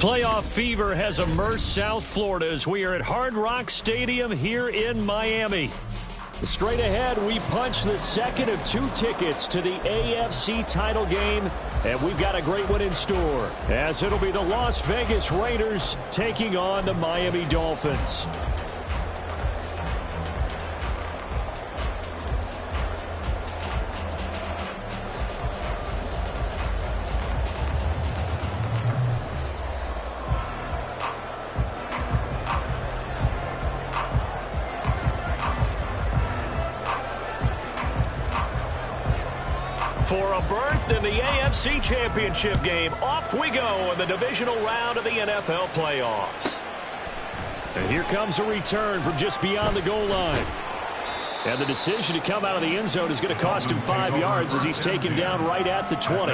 Playoff fever has immersed South Florida as we are at Hard Rock Stadium here in Miami. Straight ahead, we punch the second of 2 tickets to the AFC title game, and we've got a great one in store, as it'll be the Las Vegas Raiders taking on the Miami Dolphins. For a berth in the AFC Championship game, off we go in the divisional round of the NFL playoffs. And here comes a return from just beyond the goal line. And the decision to come out of the end zone is going to cost him 5 yards as he's taken down right at the 20.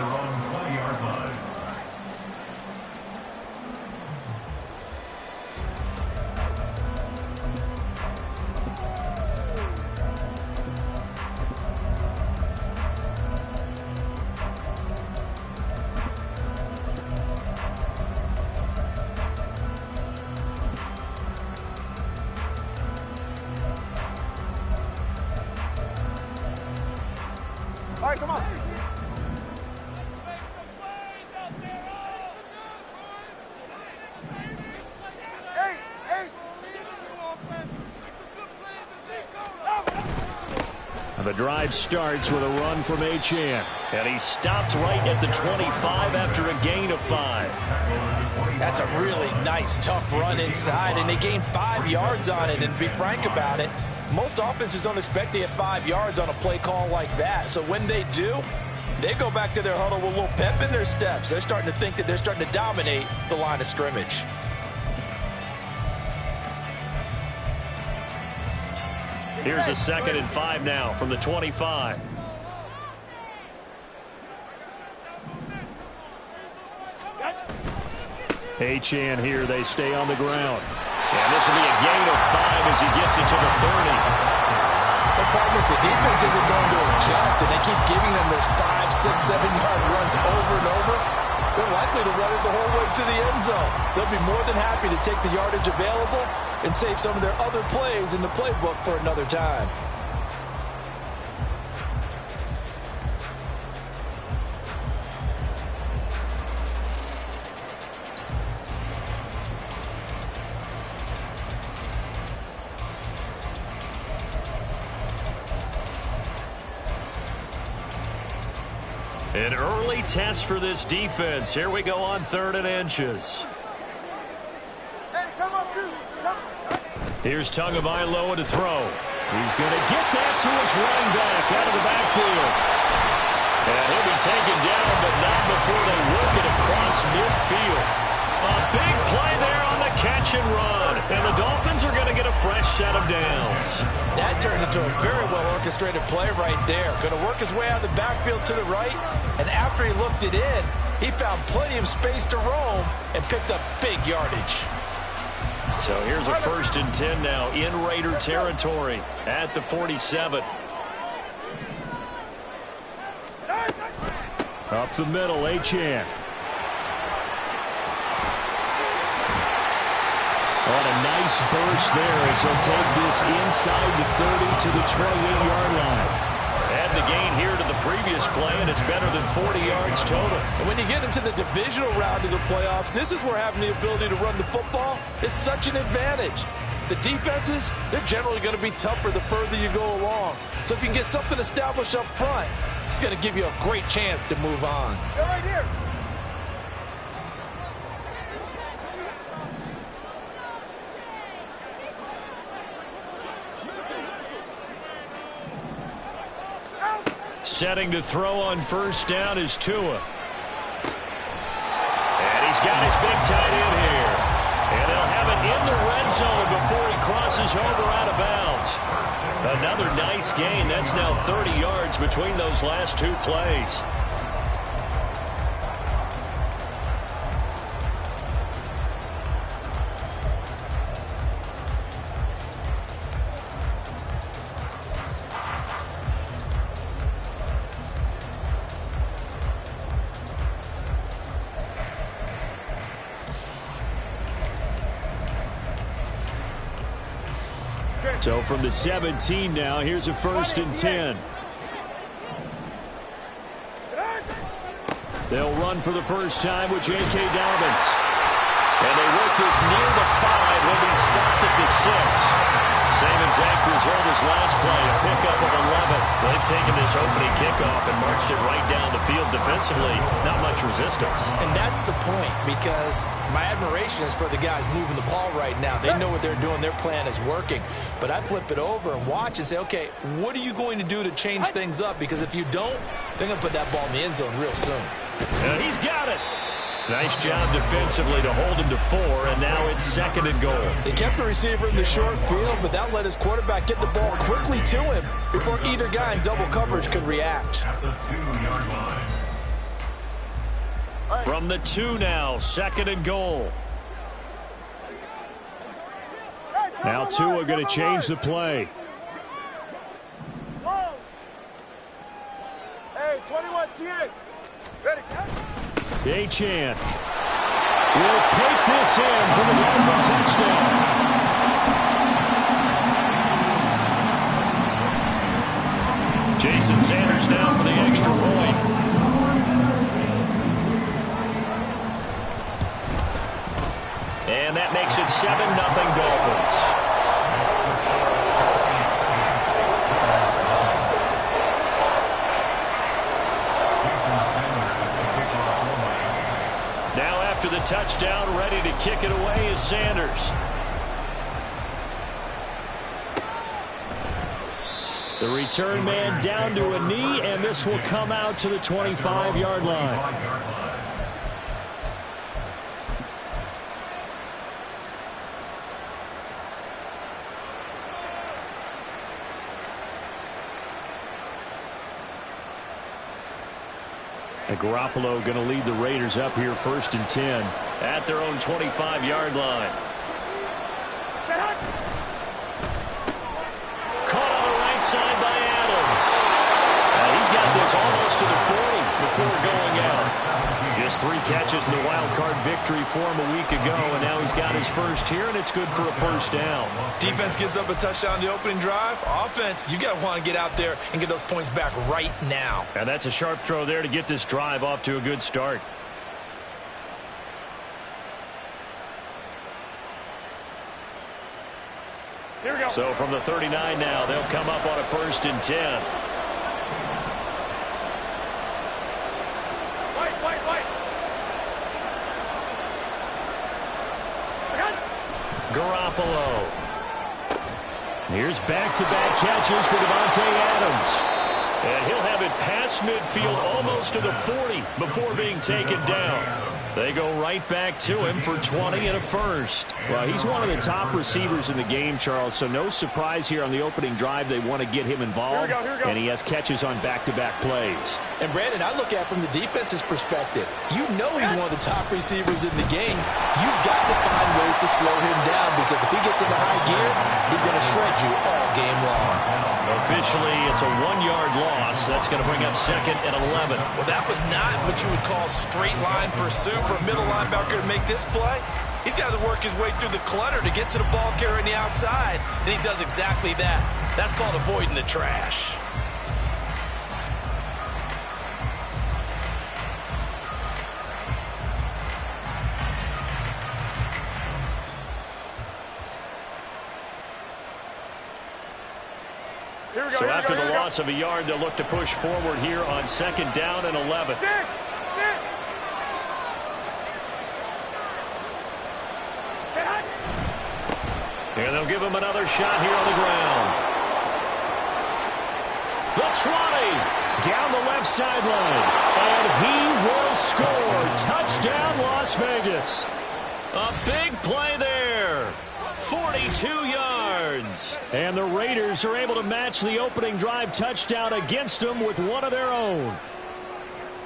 All right, come on. The drive starts with a run from Achane. And he stopped right at the 25 after a gain of 5. That's a really nice, tough run inside, and they gained 5 yards on it. And to be frank about it, most offenses don't expect to get 5 yards on a play call like that. So when they do, they go back to their huddle with a little pep in their steps. They're starting to think that they're starting to dominate the line of scrimmage. Here's a 2nd and 5 now from the 25. Achane here, they stay on the ground. And this will be a gain of 5 as he gets it to the 30. The problem with the defense isn't going to adjust, and they keep giving them those 5, 6, 7-yard runs over and over. They're likely to run it the whole way to the end zone. They'll be more than happy to take the yardage available and save some of their other plays in the playbook for another time. An early test for this defense. Here we go on 3rd and inches. Here's Tagovailoa to throw. He's going to get that to his running back out of the backfield. And he'll be taken down, but not before they work it across midfield. A big play there on the catch and run. And the Dolphins are going to get a fresh set of downs. That turned into a very well-orchestrated play right there. Going to work his way out of the backfield to the right. And after he looked it in, he found plenty of space to roam and picked up big yardage. So here's a 1st and 10 now in Raider territory at the 47. Up the middle, Achane. On a nice burst there as he'll take this inside the 30 to the 28-yard line. Add the gain here to the previous play, and it's better than 40 yards total. And when you get into the divisional round of the playoffs, this is where having the ability to run the football is such an advantage. The defenses, they're generally going to be tougher the further you go along. So if you can get something established up front, it's going to give you a great chance to move on. Go right here. Setting to throw on 1st down is Tua. And he's got his big tight end here. And they'll have it in the red zone before he crosses over out of bounds. Another nice gain. That's now 30 yards between those last 2 plays. So from the 17 now, here's a 1st and 10. They'll run for the first time with J.K. Dobbins. And they work this near the 5. He'll be stopped at the 6. Same exact result as last play, a pickup of 11. They've taken this opening kickoff and marched it right down the field defensively. Not much resistance. And that's the point, because my admiration is for the guys moving the ball right now. They know what they're doing. Their plan is working. But I flip it over and watch and say, okay, what are you going to do to change things up? Because if you don't, they're going to put that ball in the end zone real soon. He's got it. Nice job defensively to hold him to 4, and now it's 2nd and goal. They kept the receiver in the short field, but that let his quarterback get the ball quickly to him before either guy in double coverage could react. From the 2 now, 2nd and goal. Now Tua going to change the play. Hey, 21 TA. Ready, Achane will take this in for the Dolphin touchdown. Jason Sanders now for the extra point. And that makes it 7-0 Dolphins. After the touchdown, ready to kick it away is Sanders. The return man down to a knee, and this will come out to the 25-yard line. And Garoppolo going to lead the Raiders up here 1st and 10 at their own 25-yard line. Caught on the right side by Adams. He's got this almost to the 40 before going out. Just 3 catches in the wild card victory for him a week ago, and now he's got his first here, and it's good for a 1st down. Defense gives up a touchdown in the opening drive. Offense, you got to want to get out there and get those points back right now. And that's a sharp throw there to get this drive off to a good start. Here we go. So from the 39 now, they'll come up on a 1st and 10. Garoppolo. Here's back-to-back catches for Davante Adams. And he'll have it past midfield almost to the 40 before being taken down. They go right back to him for 20 and a 1st. Well, he's one of the top receivers in the game, Charles, so no surprise here on the opening drive. They want to get him involved, here we go. And he has catches on back-to-back plays. And, Brandon, I look at it from the defense's perspective. You know he's one of the top receivers in the game. You've got to find ways to slow him down, because if he gets into high gear, he's going to shred you all game long. Officially, it's a 1-yard loss. That's going to bring up 2nd and 11. Well, that was not what you would call straight line pursuit for a middle linebacker to make this play. He's got to work his way through the clutter to get to the ball carrier on the outside, and he does exactly that. That's called avoiding the trash. So after the loss of a yard, they'll look to push forward here on 2nd down and 11. And they'll give him another shot here on the ground. The 20 down the left sideline. And he will score. Touchdown, Las Vegas. A big play there. 42 yards. And the Raiders are able to match the opening drive touchdown against them with one of their own.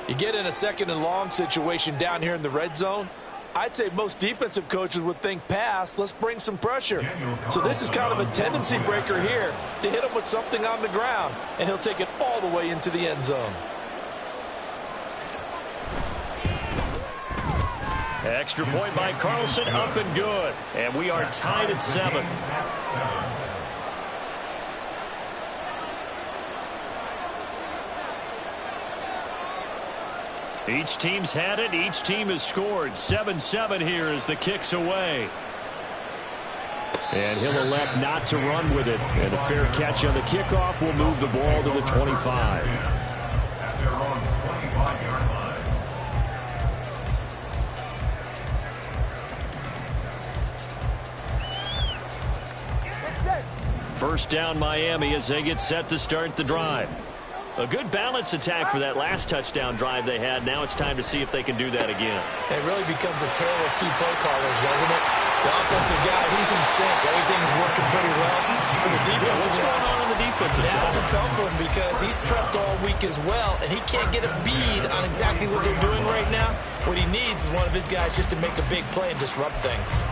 You get in a 2nd and long situation down here in the red zone, I'd say most defensive coaches would think pass, let's bring some pressure. So this is kind of a tendency breaker here to hit him with something on the ground, and he'll take it all the way into the end zone. Extra point by Carlson, up and good. And we are tied at 7. Each team's had it. Each team has scored. 7-7 here as the kick's away. And he'll elect not to run with it. And a fair catch on the kickoff will move the ball to the 25. First down Miami as they get set to start the drive. A good balance attack for that last touchdown drive they had. Now it's time to see if they can do that again. It really becomes a tale of two play callers, doesn't it? The offensive guy, he's in sync. Everything's working pretty well. For the defensive What's going on the defensive side? That's a tough one because he's prepped all week as well, and he can't get a bead on exactly what they're doing right now. What he needs is one of his guys just to make a big play and disrupt things.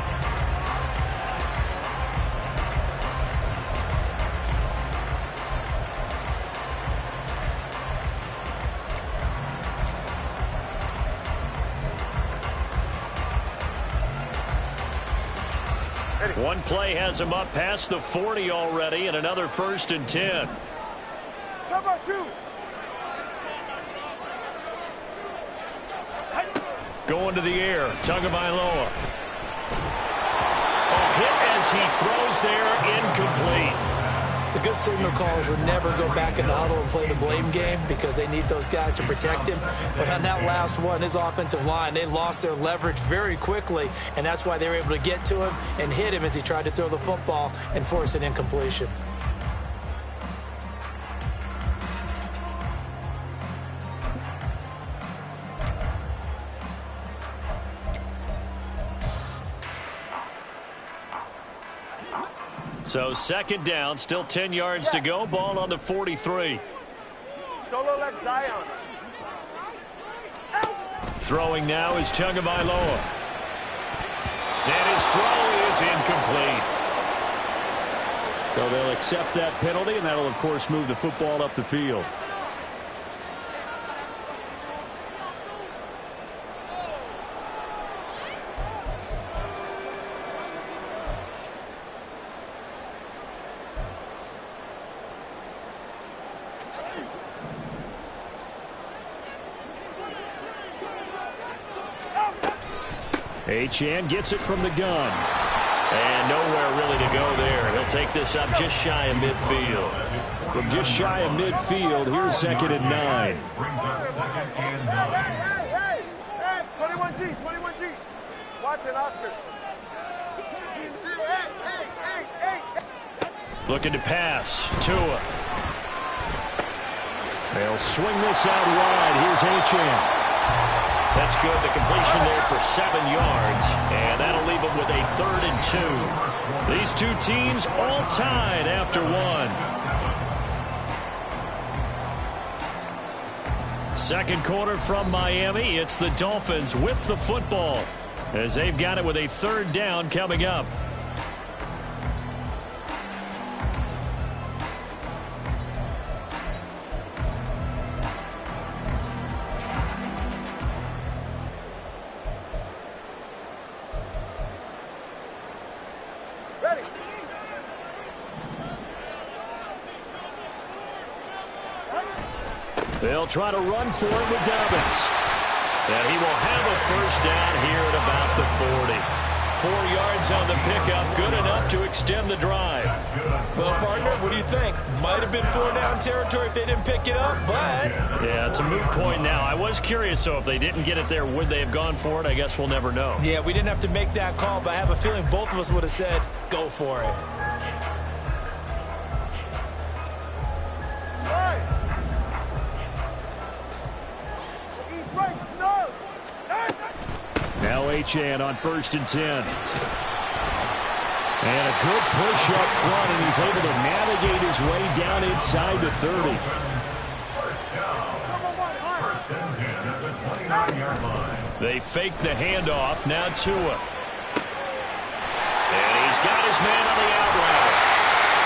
One play has him up past the 40 already, and another 1st and 10. Cover 2. Going to the air, Tagovailoa. A hit as he throws there, incomplete. The good signal callers would never go back in the huddle and play the blame game because they need those guys to protect him. But on that last one, his offensive line, they lost their leverage very quickly, and that's why they were able to get to him and hit him as he tried to throw the football and force an incompletion. So 2nd down, still 10 yards to go. Ball on the 43. Solo left Zion. Throwing now is Tagovailoa. And his throw is incomplete. So they'll accept that penalty, and that'll, of course, move the football up the field. Achane gets it from the gun. And nowhere really to go there. He'll take this up just shy of midfield. From just shy of midfield, here's 2nd and 9. Hey, 21G. Watson, Oscar. Looking to pass. Tua. They'll swing this out wide. Here's Achane. That's good. The completion there for 7 yards. And that'll leave them with a 3rd and 2. These two teams all tied after one. Second quarter from Miami. It's the Dolphins with the football as they've got it with a 3rd down coming up. They'll try to run for it with Dobbins. And he will have a 1st down here at about the 40. 4 yards on the pickup, good enough to extend the drive. Well, partner, what do you think? Might have been 4-down territory if they didn't pick it up, but... Yeah, it's a moot point now. I was curious, so if they didn't get it there, would they have gone for it? I guess we'll never know. Yeah, we didn't have to make that call, but I have a feeling both of us would have said, go for it. Now Achane on 1st and 10. And a good push up front, and he's able to navigate his way down inside the 30. They fake the handoff. Now Tua. And he's got his man on the out route.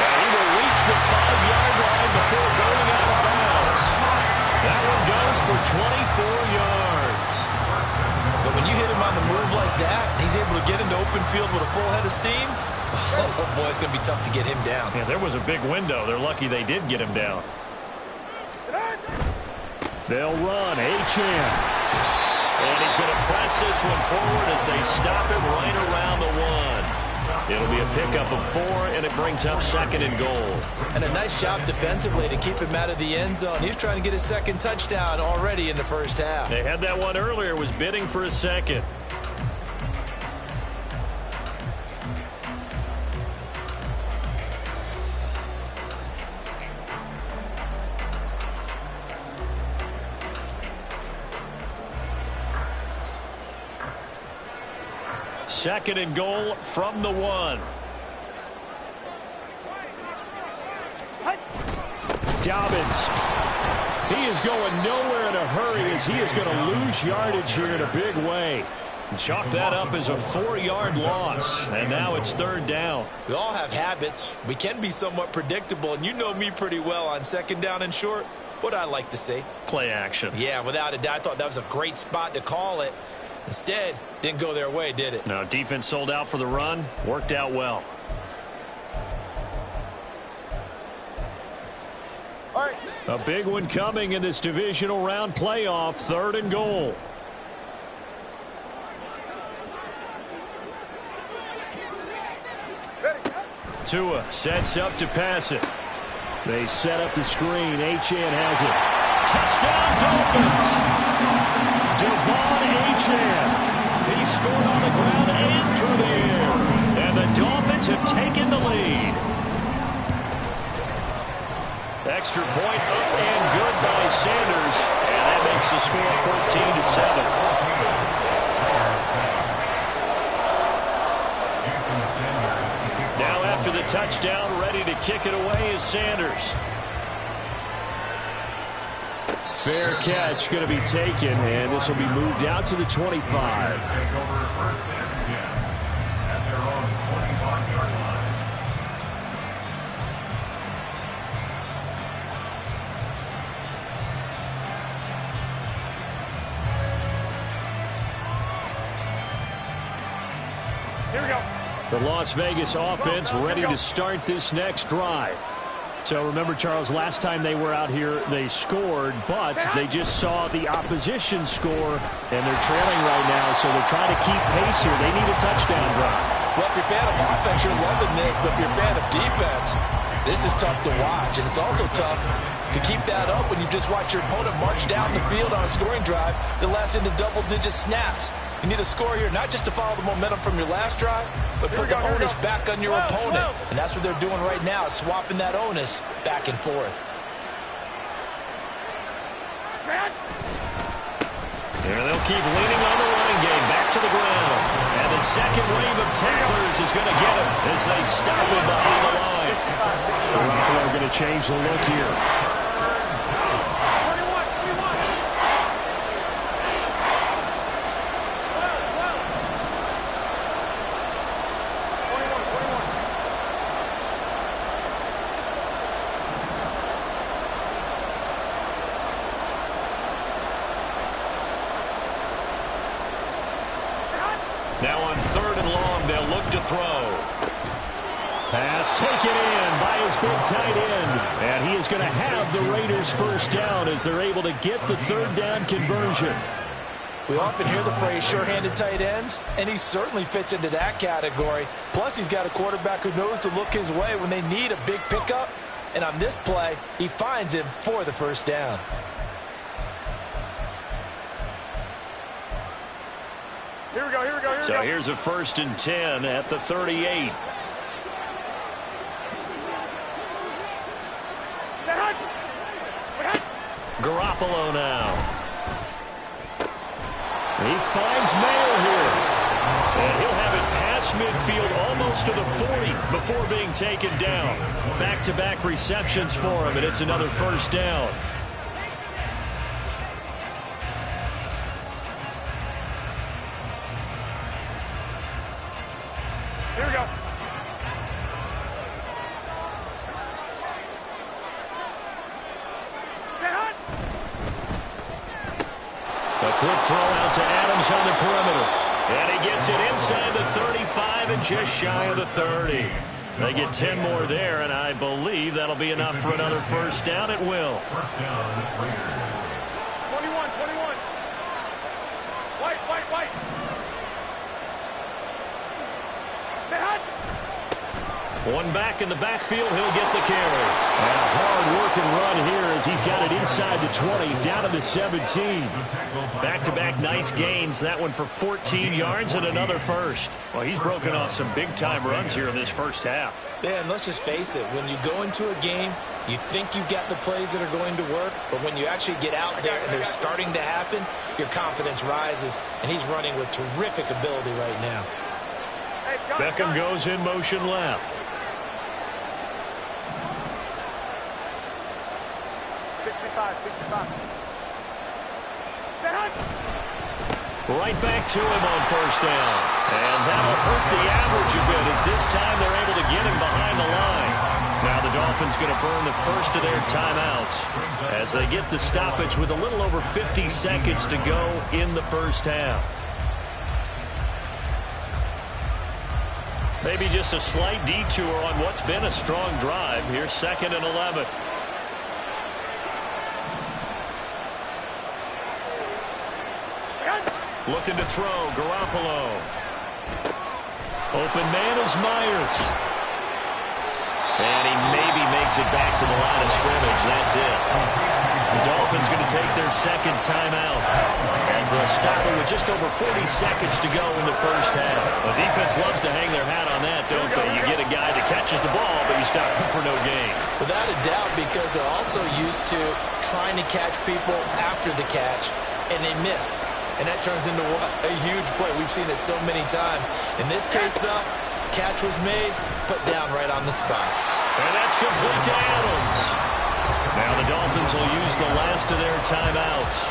And he will reach the 5-yard line before going out of bounds. That one goes for 24 yards. But when you hit him on the move like that, he's able to get into open field with a full head of steam, oh boy, it's going to be tough to get him down. Yeah, there was a big window. They're lucky they did get him down. They'll run. Achane. And he's going to press this one forward as they stop him right around the 1. It'll be a pickup of 4, and it brings up 2nd and goal. And a nice job defensively to keep him out of the end zone. He's trying to get his 2nd touchdown already in the first half. They had that one earlier, was bidding for a 2nd. Second and goal from the 1. Dobbins. He is going nowhere in a hurry as he is going to lose yardage here in a big way. Chalk that up as a 4-yard loss, and now it's 3rd down. We all have habits. We can be somewhat predictable, and you know me pretty well on 2nd down and short. What I like to see? Play action. Yeah, without a doubt. I thought that was a great spot to call it. Instead, didn't go their way, did it? No, defense sold out for the run. Worked out well. All right. A big one coming in this divisional round playoff. 3rd and goal. Ready. Tua sets up to pass it. They set up the screen. Achane has it. Touchdown, Dolphins! Devon Achane. He scored on the ground and through the air. And the Dolphins have taken the lead. Extra point up and good by Sanders. And that makes the score 14-7. Now after the touchdown, ready to kick it away is Sanders. Fair catch going to be taken, and this will be moved out to the 25. Here we go. The Las Vegas offense ready to start this next drive. So remember, Charles, last time they were out here, they scored, but they just saw the opposition score, and they're trailing right now, so they're trying to keep pace here. They need a touchdown drive. Well, if you're a fan of offense, you're loving this, but if you're a fan of defense, this is tough to watch, and it's also tough to keep that up when you just watch your opponent march down the field on a scoring drive that lasts into double-digit snaps. You need a score here, not just to follow the momentum from your last drive, but put the onus back on your opponent. And that's what they're doing right now, swapping that onus back and forth. And they'll keep leaning on the running game, back to the ground. And the second wave of tacklers is going to get him as they stop him behind the line. Garoppolo going to change the look here. Now on 3rd and long, they'll look to throw. Pass taken in by his big tight end. And he is going to have the Raiders first down as they're able to get the 3rd down conversion. We often hear the phrase sure-handed tight ends, and he certainly fits into that category. Plus, he's got a quarterback who knows to look his way when they need a big pickup. And on this play, he finds him for the first down. Here we go, here we go, here we go. So here's a 1st and 10 at the 38. Garoppolo now. He finds Mayo here. And he'll have it past midfield almost to the 40 before being taken down. Back-to-back receptions for him, and it's another first down. Here we go. A quick throw out to Adams on the perimeter. And he gets it inside the 35 and just shy of the 30. They get 10 more there, and I believe that'll be enough for another first down. It will. 21, 21. One back in the backfield. He'll get the carry. And a hard-working run here as he's got it inside the 20, down to the 17. Back-to-back nice gains. That one for 14 yards and another first. Well, he's broken off some big-time runs here in this first half. Yeah, and let's just face it. When you go into a game, you think you've got the plays that are going to work, but when you actually get out there and they're starting to happen, your confidence rises, and he's running with terrific ability right now. Beckham goes in motion left. 65. Right back to him on first down. And that'll hurt the average a bit as this time they're able to get him behind the line. Now the Dolphins going to burn the first of their timeouts as they get the stoppage with a little over 50 seconds to go in the first half. Maybe just a slight detour on what's been a strong drive. Here's 2nd and 11. Looking to throw, Garoppolo. Open man is Myers. And he maybe makes it back to the line of scrimmage. That's it. The Dolphins going to take their second timeout as they'll stop it with just over 40 seconds to go in the first half. The defense loves to hang their hat on that, don't they? You get a guy that catches the ball, but you stop him for no gain. Without a doubt, because they're also used to trying to catch people after the catch, and they miss. And that turns into what? A huge play. We've seen it so many times. In this case, though, catch was made, put down right on the spot. And that's complete to Adams. Now the Dolphins will use the last of their timeouts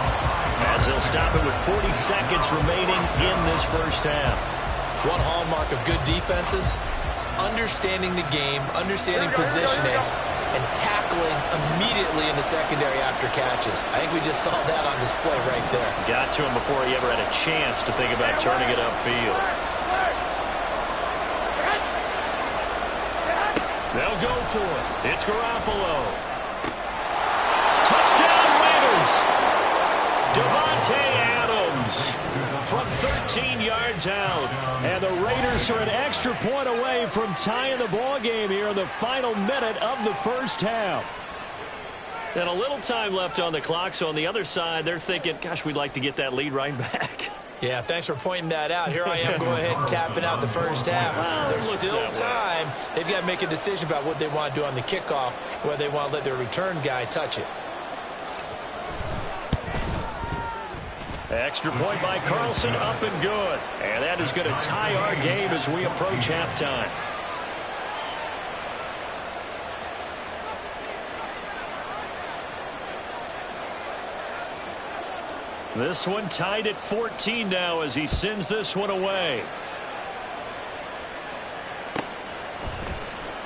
as they'll stop it with 40 seconds remaining in this first half. One hallmark of good defenses is understanding the game, understanding positioning, and tackling immediately in the secondary after catches. I think we just saw that on display right there. Got to him before he ever had a chance to think about turning it upfield. They'll go for it. It's Garoppolo. Touchdown Raiders. Davante Adams from 13 yards out. And the Raiders are an extra point away from tying the ball game here in the final minute of the first half. And a little time left on the clock, so on the other side, they're thinking, gosh, we'd like to get that lead right back. Yeah, thanks for pointing that out. Here I am going ahead and tapping out the first half. There's still time. They've got to make a decision about what they want to do on the kickoff, whether they want to let their return guy touch it. Extra point by Carlson, up and good. And that is going to tie our game as we approach halftime. This one tied at 14 now as he sends this one away.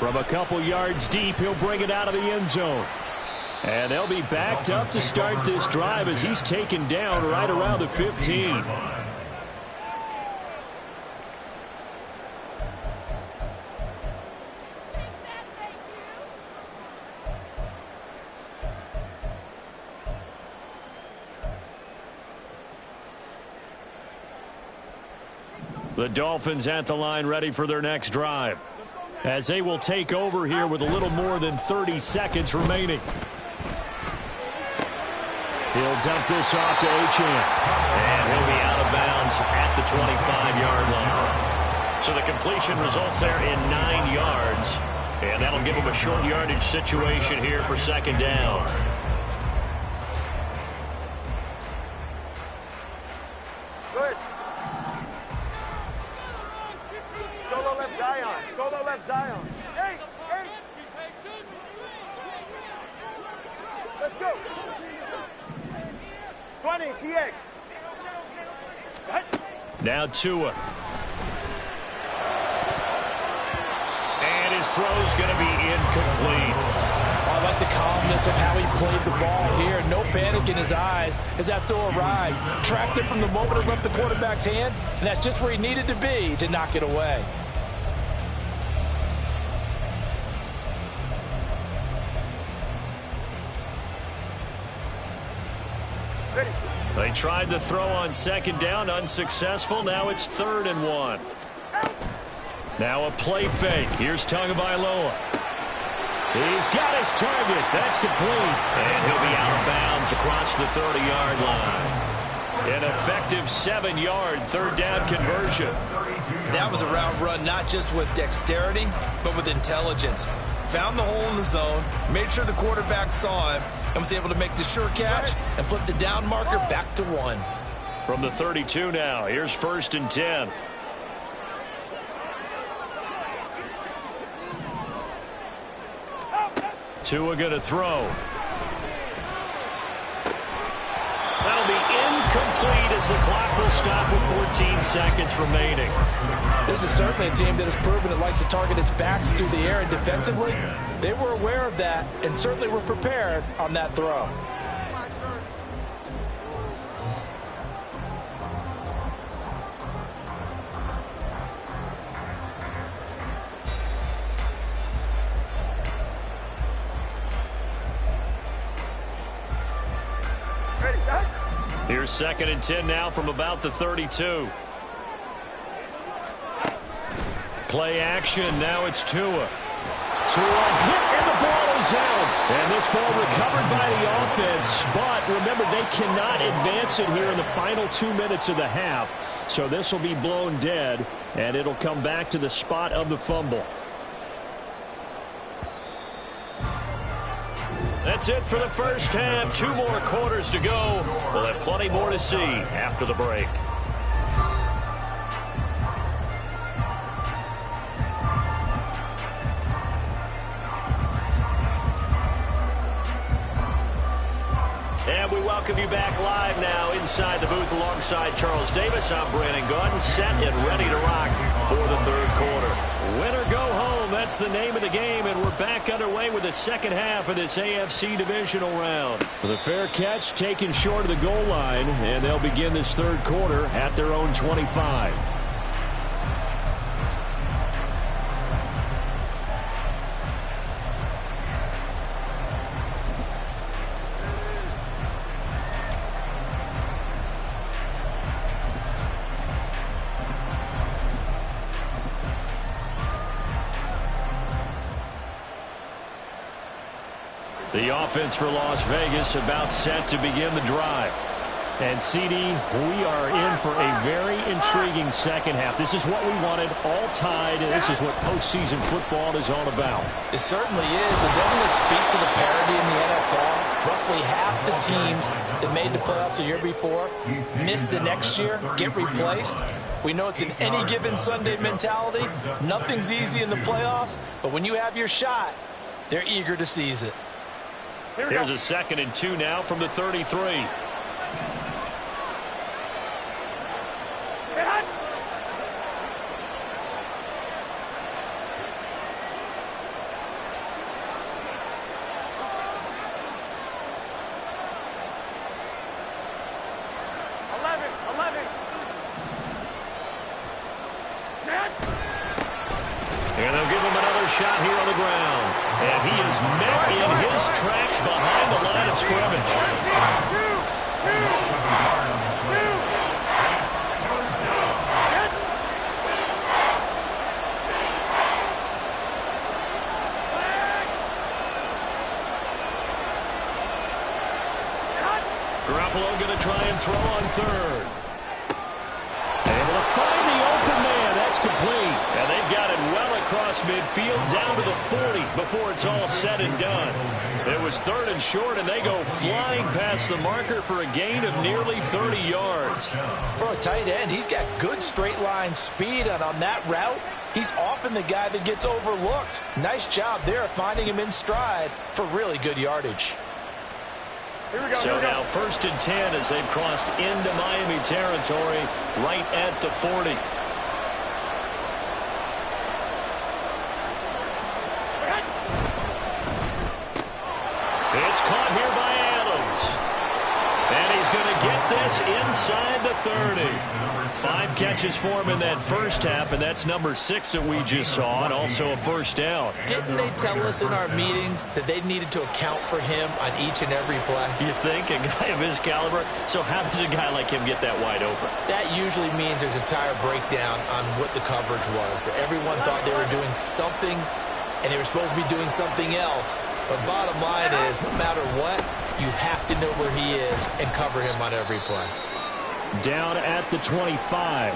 From a couple yards deep, he'll bring it out of the end zone. And they'll be backed up to start this drive as he's taken down right around the 15. The Dolphins at the line ready for their next drive as they will take over here with a little more than 30 seconds remaining. He'll dump this off to Achane. And he'll be out of bounds at the 25-yard line. So the completion results there in 9 yards. And that'll give him a short yardage situation here for second down. Good. Solo left Zion. Solo left Zion. Hey, hey. Let's go. 20, TX. Now Tua. And his throw's going to be incomplete. I like the calmness of how he played the ball here. No panic in his eyes as that throw arrived. Tracked it from the moment it left the quarterback's hand, and that's just where he needed to be to knock it away. They tried the throw on second down, unsuccessful. Now it's 3rd and 1. Now a play fake. Here's Tagovailoa. He's got his target. That's complete. And he'll be out of bounds across the 30-yard line. An effective 7-yard third down conversion. That was a route run not just with dexterity, but with intelligence. Found the hole in the zone, made sure the quarterback saw him, and was able to make the sure catch and flip the down marker back to 1. From the 32 now, here's 1st and 10. Tua going to throw. That'll be incomplete as the clock will stop with 14 seconds remaining. This is certainly a team that has proven it likes to target its backs through the air, and defensively, they were aware of that and certainly were prepared on that throw. Here's 2nd and 10 now from about the 32. Play action. Now it's Tua. Tua hit and the ball is out. And this ball recovered by the offense. But remember, they cannot advance it here in the final 2 minutes of the half. So this will be blown dead, and it'll come back to the spot of the fumble. That's it for the first half. 2 more quarters to go. We'll have plenty more to see after the break. And we welcome you back live now inside the booth alongside Charles Davis. I'm Brandon Gaudin, set and ready to rock for the third quarter. Win or go home, that's the name of the game, and we're back underway with the second half of this AFC divisional round. With a fair catch taken short of the goal line, and they'll begin this third quarter at their own 25. The offense for Las Vegas about set to begin the drive. And CD, we are in for a very intriguing second half. This is what we wanted, all tied, and this is what postseason football is all about. It certainly is. And doesn't it speak to the parity in the NFL? Roughly half the teams that made the playoffs the year before miss the next year, get replaced. We know it's an any given Sunday mentality. Nothing's easy in the playoffs, but when you have your shot, they're eager to seize it. Here's a 2nd and 2 now from the 33. And they'll give him another shot here on the ground. And he is met in his tracks behind the line of scrimmage. Garoppolo going to try and throw on third. Able to find the open man. That's complete. And they've got it well across midfield down to the 40 before it's all said and done. It was 3rd and short, and they go flying past the marker for a gain of nearly 30 yards. For a tight end, he's got good straight line speed, and on that route, he's often the guy that gets overlooked. Nice job there of finding him in stride for really good yardage. So now 1st and 10 as they've crossed into Miami territory right at the 40. It's caught here by Adams. And he's going to get this inside the 30. 5 catches for him in that first half, and that's number 6 that we just saw, and also a first down. Didn't they tell us in our meetings that they needed to account for him on each and every play? You think? A guy of his caliber? So how does a guy like him get that wide open? That usually means there's a tire breakdown on what the coverage was. That everyone thought they were doing something, and they were supposed to be doing something else. But bottom line is, no matter what, you have to know where he is and cover him on every play. Down at the 25.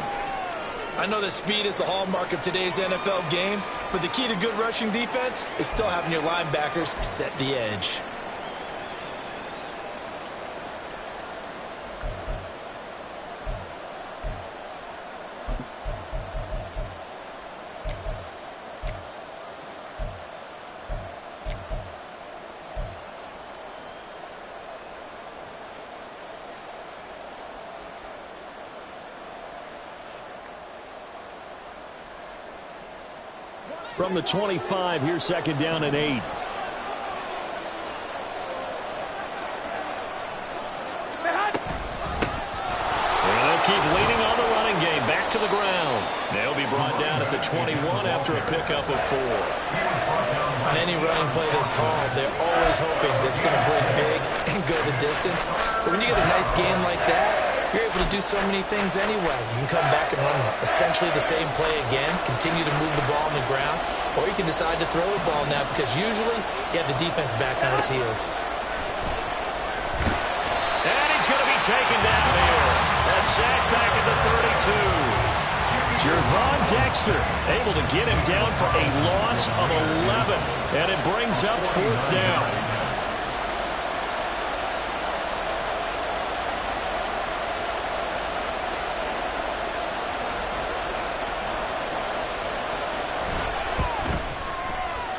I know that speed is the hallmark of today's NFL game, but the key to good rushing defense is still having your linebackers set the edge. From the 25, here's second down and 8. They'll keep leaning on the running game. Back to the ground. They'll be brought down at the 21 after a pickup of 4. On any running play that's called, they're always hoping that it's going to break big and go the distance. But when you get a nice game like that, you're able to do so many things anyway. You can come back and run essentially the same play again, continue to move the ball on the ground, or you can decide to throw the ball now because usually you have the defense back on its heels. And he's going to be taken down here. A sack back at the 32. Gervon Dexter able to get him down for a loss of 11. And it brings up 4th down.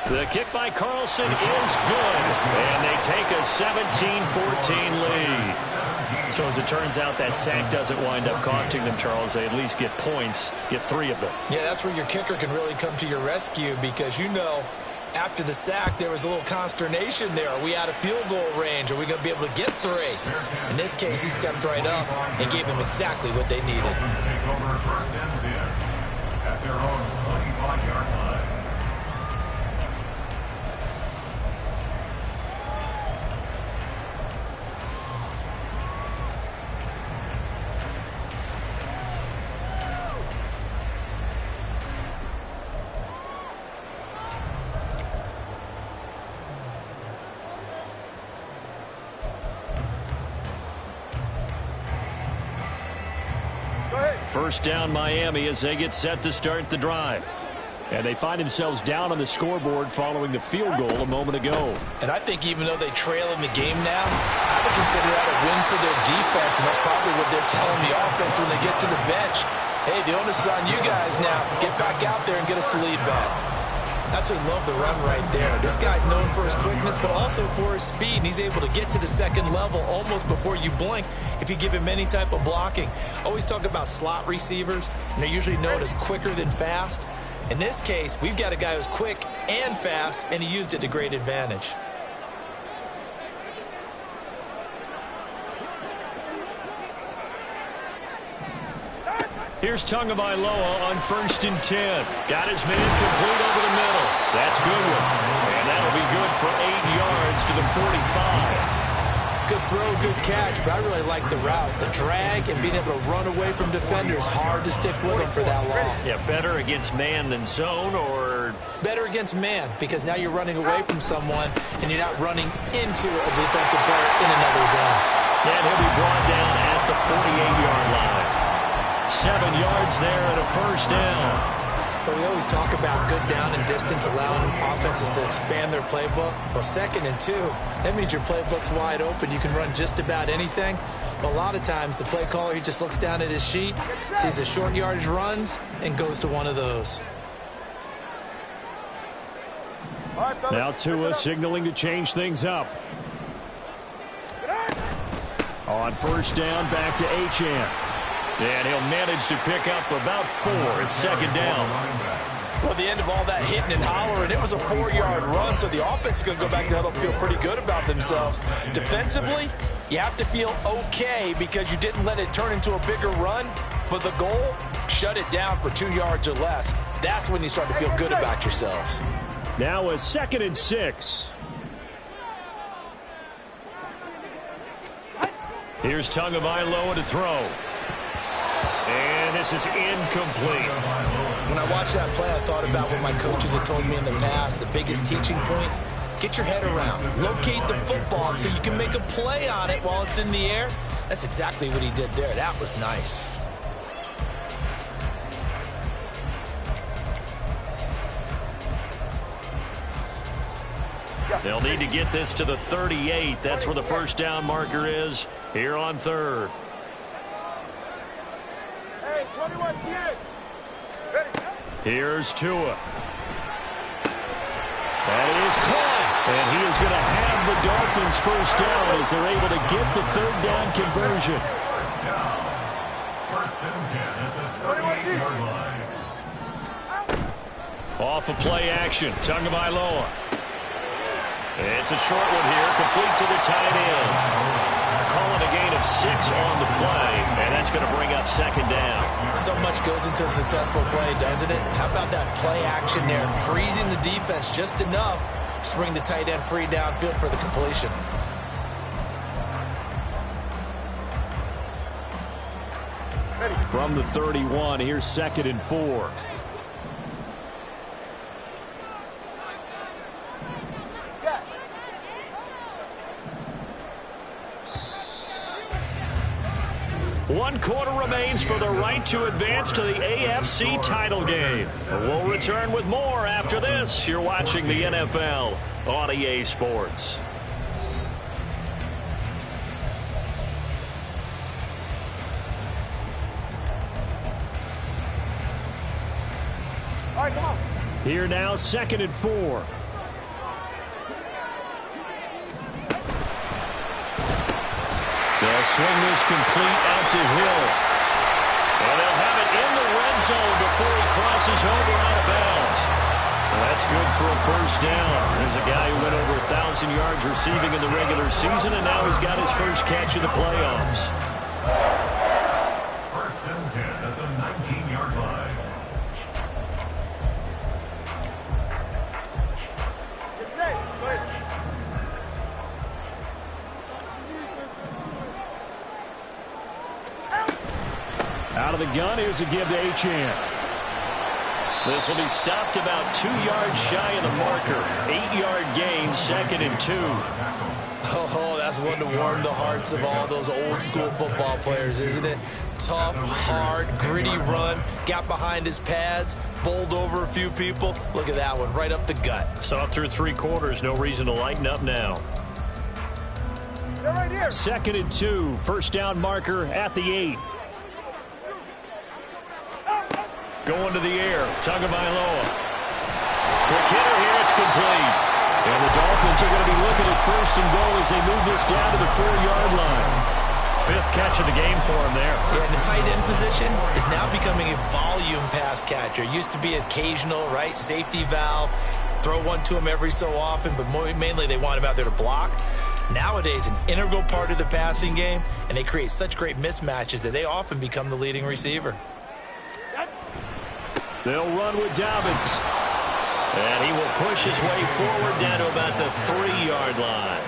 The kick by Carlson is good, and they take a 17-14 lead. So as it turns out, that sack doesn't wind up costing them, Charles. They at least get points, get 3 of them. Yeah, that's where your kicker can really come to your rescue because, you know, after the sack, there was a little consternation there. Are we out of field goal range? Are we going to be able to get 3? In this case, he stepped right up and gave them exactly what they needed. At their own 25-yard line. First down Miami as they get set to start the drive. And they find themselves down on the scoreboard following the field goal a moment ago. And I think even though they trail in the game now, I would consider that a win for their defense, and that's probably what they're telling the offense when they get to the bench. Hey, the onus is on you guys now. Get back out there and get us the lead back. That's what I love the run right there. This guy's known for his quickness, but also for his speed. And he's able to get to the second level almost before you blink if you give him any type of blocking. Always talk about slot receivers, and they're usually known as quicker than fast. In this case, we've got a guy who's quick and fast, and he used it to great advantage. Here's Tagovailoa on 1st and 10. Got his man complete over the middle. That's good one. And that'll be good for 8 yards to the 45. Good throw, good catch, but I really like the route. The drag and being able to run away from defenders, hard to stick with them for that long. Yeah, better against man than zone, or better against man, because now you're running away from someone and you're not running into a defensive player in another zone. And he'll be brought down at the 48-yard line. 7 yards there and a first down. But we always talk about good down and distance, allowing offenses to expand their playbook. Well, 2nd and 2, that means your playbook's wide open. You can run just about anything. But a lot of times, the play caller, he just looks down at his sheet, sees the short yardage runs, and goes to one of those. Now Tua signaling to change things up. On 1st down, back to Achane. And he'll manage to pick up about 4 at 2nd down. Well, the end of all that hitting and hollering, it was a 4-yard run, so the offense is going to go back down and feel pretty good about themselves. Defensively, you have to feel okay because you didn't let it turn into a bigger run. But the goal, shut it down for 2 yards or less. That's when you start to feel good about yourselves. Now a 2nd and 6. Here's Tagovailoa to throw. And this is incomplete. When I watched that play, I thought about what my coaches had told me in the past. The biggest teaching point, get your head around. Locate the football so you can make a play on it while it's in the air. That's exactly what he did there. That was nice. They'll need to get this to the 38. That's where the first down marker is here on 3rd. Hey, 21, T.A. Here's Tua. That is caught. And he is going to have the Dolphins first down as they're able to get the 3rd down conversion. First down. First and 10 at the 38-yard line. Off of play action, Tagovailoa. It's a short one here, complete to the tight end. Calling a gain of 6 on the play, and that's going to bring up 2nd down. So much goes into a successful play, doesn't it? How about that play action there, freezing the defense just enough to bring the tight end free downfield for the completion. From the 31, here's 2nd and 4. One quarter remains for the right to advance to the AFC title game. We'll return with more after this. You're watching the NFL on EA Sports. All right, come on. Here now, 2nd and 4. They'll swing this complete out to Hill. And they'll have it in the red zone before he crosses over out of bounds. Well, that's good for a first down. There's a guy who went over 1,000 yards receiving in the regular season, and now he's got his first catch of the playoffs. First and 10 at the 19-yard line. Get safe. Go ahead. Out of the gun, here's a give to Achane. This will be stopped about 2 yards shy of the marker. 8-yard gain, 2nd and 2. Oh, that's one to warm the hearts of all those old school football players, isn't it? Tough, hard, gritty run, got behind his pads, bowled over a few people. Look at that one, right up the gut. So through 3 quarters, no reason to lighten up now. They're right here. 2nd and 2, first down marker at the 8. Going to the air, Tagovailoa. Quick hitter here, it's complete. And the Dolphins are going to be looking at 1st and goal as they move this down to the 4-yard line. 5th catch of the game for him there. Yeah, and the tight end position is now becoming a volume pass catcher. Used to be occasional, right? Safety valve. Throw one to him every so often, but mainly they want him out there to block. Nowadays, an integral part of the passing game, and they create such great mismatches that they often become the leading receiver. They'll run with Dobbins. And he will push his way forward down to about the 3-yard line.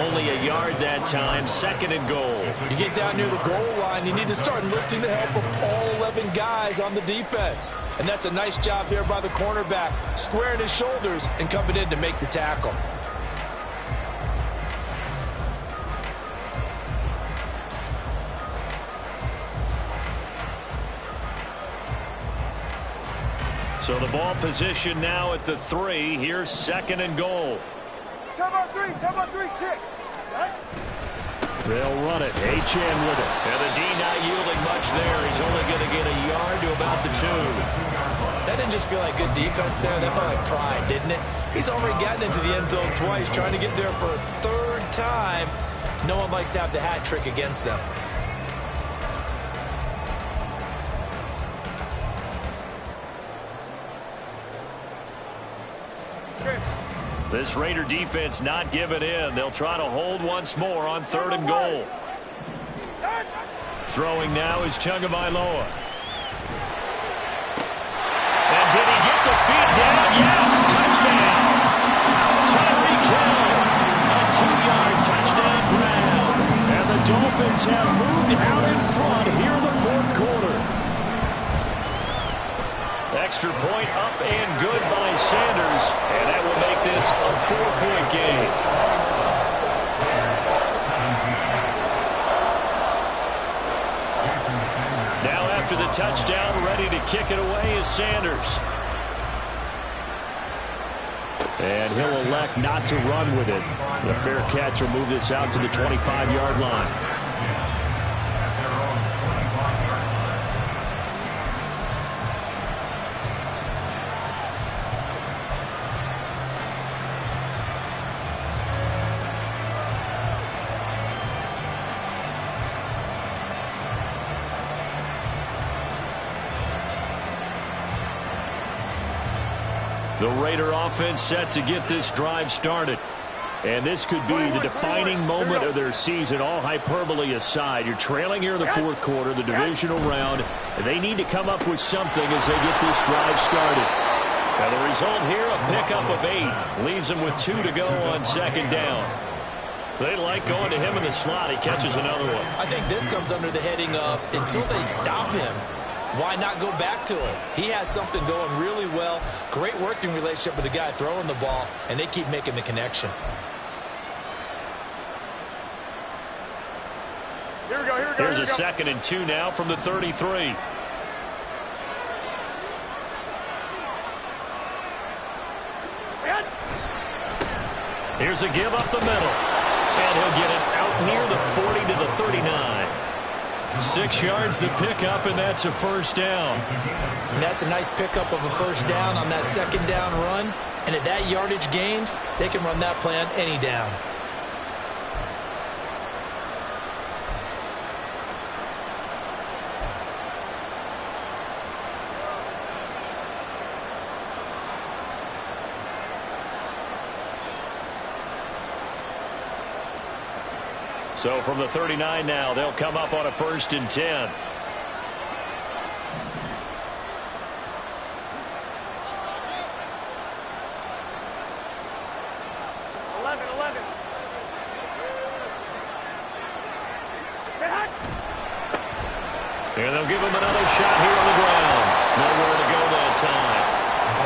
Only a yard that time, 2nd and goal. You get down near the goal line, you need to start enlisting the help of all 11 guys on the defense. And that's a nice job there by the cornerback, squaring his shoulders and coming in to make the tackle. So the ball position now at the 3. Here's 2nd and goal. Top on 3, kick. Right? They'll run it. Achane with it. And the D not yielding much there. He's only going to get a yard to about the 2. That didn't just feel like good defense there. That felt like pride, didn't it? He's already gotten into the end zone twice, trying to get there for a 3rd time. No one likes to have the hat trick against them. This Raider defense not giving in. They'll try to hold once more on 3rd and goal. Throwing now is Tagovailoa. Dolphins have moved out in front here in the fourth quarter. Extra point up and good by Sanders, and that will make this a 4-point game. Now after the touchdown, ready to kick it away is Sanders. And he'll elect not to run with it. The fair catch will move this out to the 25-yard line. The Raider offense set to get this drive started. And this could be the defining moment of their season, all hyperbole aside. You're trailing here in the fourth quarter, the divisional round. And they need to come up with something as they get this drive started. Now the result here, a pickup of 8. Leaves them with 2 to go on second down. They like going to him in the slot. He catches another one. I think this comes under the heading of until they stop him, why not go back to it? He has something going really well. Great working relationship with the guy throwing the ball, and they keep making the connection. Here we go, here we go. Here's a 2nd and 2 now from the 33. Here's a give up the middle. And he'll get it out near the 40 to the 39. 6 yards the pickup, and that's a first down. And that's a nice pickup of a first down on that second down run. And at that yardage gained, they can run that play on any down. So from the 39 now, they'll come up on a 1st and 10. And they'll give him another shot here on the ground. Nowhere to go that time.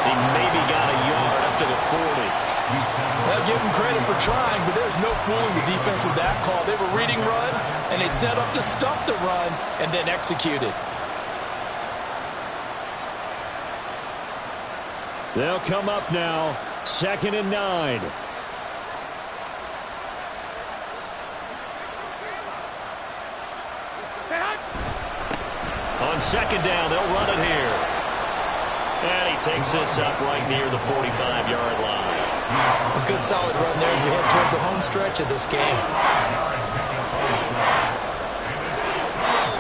He maybe got a yard up to the 40. Well, give him credit for trying, but there's no fooling the defense with that call. They were reading run, and they set up to stop the run and then executed. They'll come up now, 2nd and 9. On 2nd down, they'll run it here. And he takes this up right near the 45-yard line. A good solid run there as we head towards the home stretch of this game.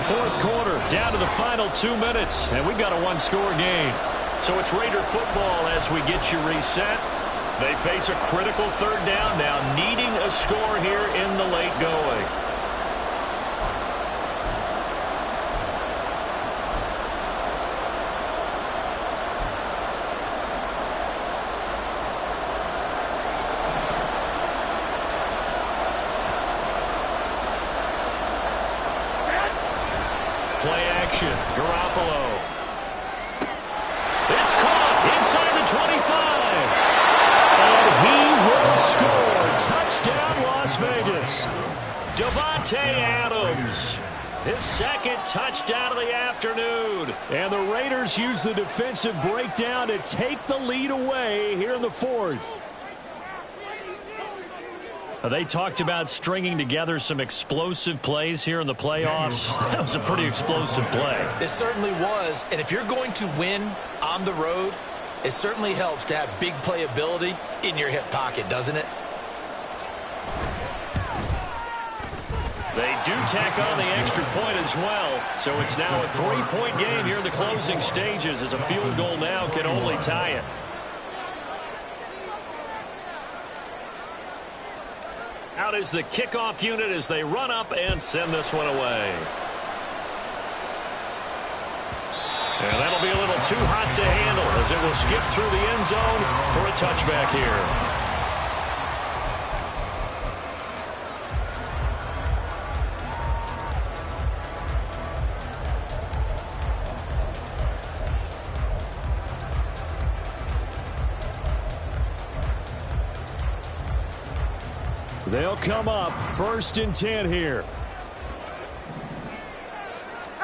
Fourth quarter, down to the final 2 minutes, and we've got a 1-score game. So it's Raider football as we get you reset. They face a critical 3rd down now, needing a score here in the late going. Play action, Garoppolo. It's caught inside the 25. And he will score. Touchdown, Las Vegas. Davante Adams. His 2nd touchdown of the afternoon. And the Raiders use the defensive breakdown to take the lead away here in the 4th. They talked about stringing together some explosive plays here in the playoffs. That was a pretty explosive play. It certainly was. And if you're going to win on the road, it certainly helps to have big playability in your hip pocket, doesn't it? They do tack on the extra point as well. So it's now a 3-point game here in the closing stages, as a field goal now can only tie it. Out is the kickoff unit as they run up and send this one away. And that'll be a little too hot to handle as it will skip through the end zone for a touchback here. They'll come up 1st and 10 here.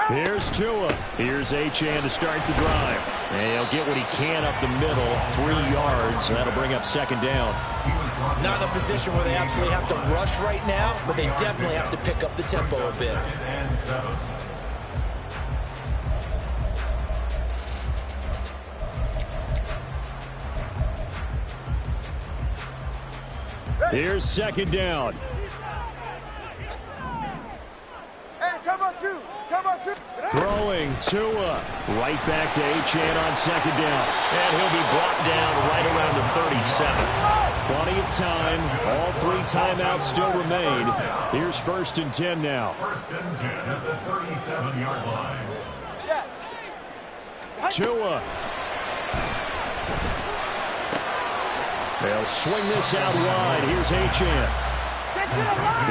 Here's Tua. Here's Achane to start the drive. And he'll get what he can up the middle, 3 yards. That'll bring up 2nd down. Not in a position where they absolutely have to rush right now, but they definitely have to pick up the tempo a bit. Here's 2nd down. Hey, come on, 2. Come on, 2. Throwing Tua. Right back to Achane on 2nd down. And he'll be brought down right around the 37. Plenty of time. All 3 timeouts still remain. Here's 1st and 10 now. 1st and 10 at the 37-yard line. Tua. They'll swing this out wide. Here's Achane.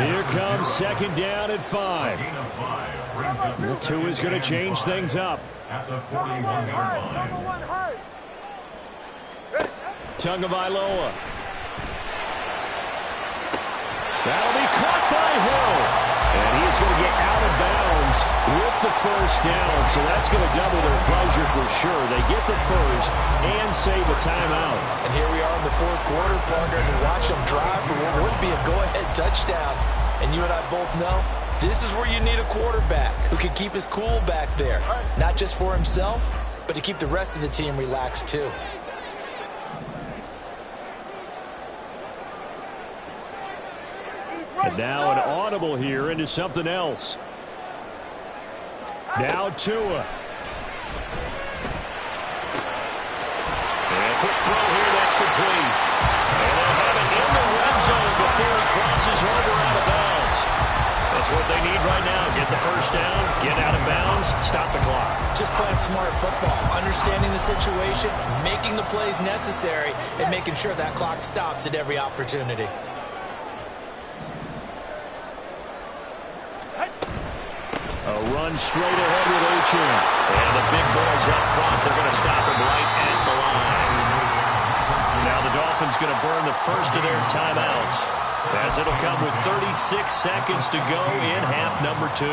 Here comes 2nd down at 5. Tua's going to change things up. At the 41-yard line. Tagovailoa. That'll be caught by Hill. And he's going to get out of bounds with the 1st down. So that's going to double their pleasure for sure. They get the 1st and save a timeout. And here we are in the 4th quarter, partner, and watch them drive for what would be a go-ahead touchdown. And you and I both know this is where you need a quarterback who can keep his cool back there. Not just for himself, but to keep the rest of the team relaxed too. And now an audible here into something else. Now Tua. And a quick throw here, that's complete. And they'll have it in the red zone before he crosses over out of bounds. That's what they need right now. Get the 1st down, get out of bounds, stop the clock. Just playing smart football, understanding the situation, making the plays necessary, and making sure that clock stops at every opportunity. A run straight ahead with Achane. And the big boys up front, they're going to stop him right at the line. Now the Dolphins going to burn the 1st of their timeouts, as it'll come with 36 seconds to go in half number 2.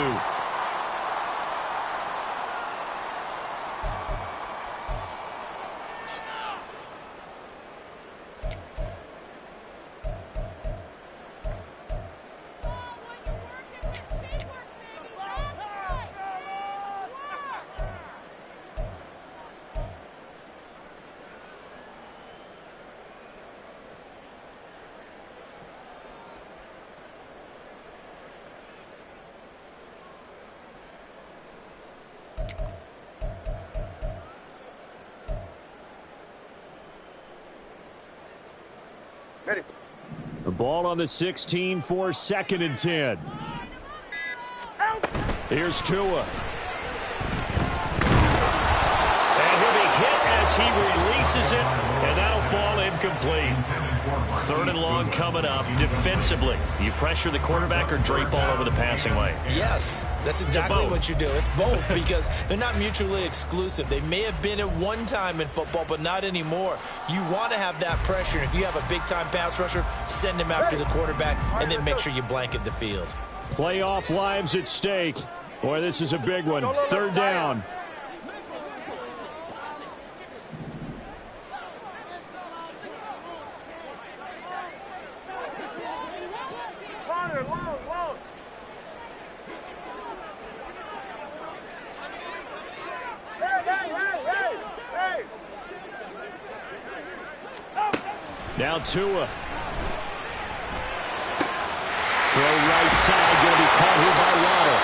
Ready. The ball on the 16 for 2nd and 10. Here's Tua. And he'll be hit as he releases it, and that'll fall incomplete. 3rd and long coming up. Defensively, you pressure the quarterback or drape all over the passing lane? Yes, that's exactly what you do. It's both because they're not mutually exclusive. They may have been at one time in football, but not anymore. You want to have that pressure. If you have a big-time pass rusher, send him after the quarterback, and then make sure you blanket the field. Playoff lives at stake. Boy, this is a big one. 3rd down. Now Tua. Throw right side, going to be caught here by Waddle.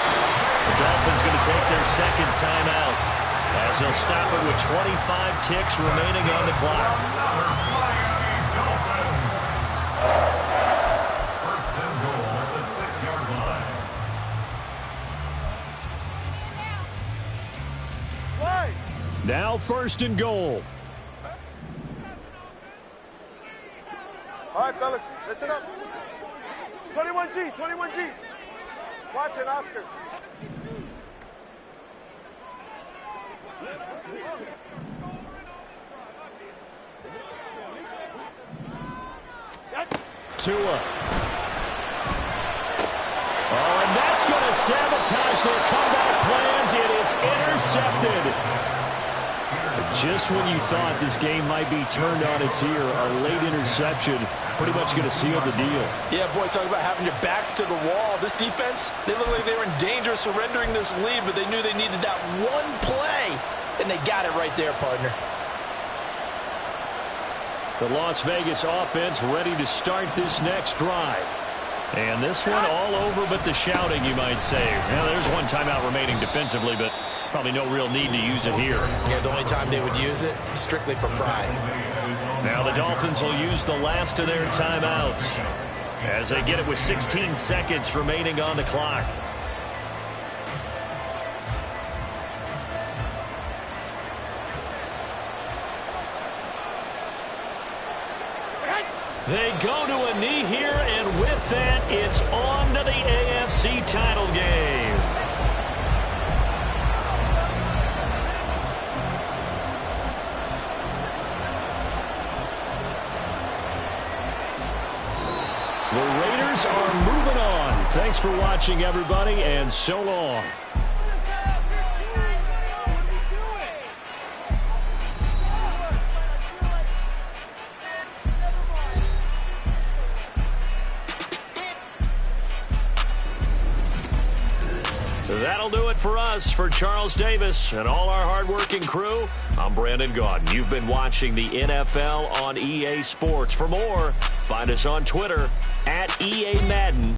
The Dolphins going to take their 2nd timeout, as they'll stop it with 25 ticks remaining on the clock. First and goal at the 6-yard line. Now 1st and goal. All right, fellas, listen up. 21G, 21G. Watch it, Oscar. Tua. That's going to sabotage their comeback plans. It is intercepted. Just when you thought this game might be turned on its ear, a late interception pretty much going to seal the deal. Yeah, boy, talk about having your backs to the wall. This defense, they look like they were in danger of surrendering this lead, but they knew they needed that one play, and they got it right there, partner. The Las Vegas offense ready to start this next drive. And this one all over but the shouting, you might say. Now, there's one timeout remaining defensively, but probably no real need to use it here. Yeah, the only time they would use it, strictly for pride. Now the Dolphins will use the last of their timeouts as they get it with 16 seconds remaining on the clock. They go to a knee here, and with that, it's on to the AFC title game. The Raiders are moving on. Thanks for watching, everybody, and so long. That'll do it for us. For Charles Davis and all our hardworking crew, I'm Brandon Gaudin. You've been watching the NFL on EA Sports. For more, find us on Twitter @EA Madden.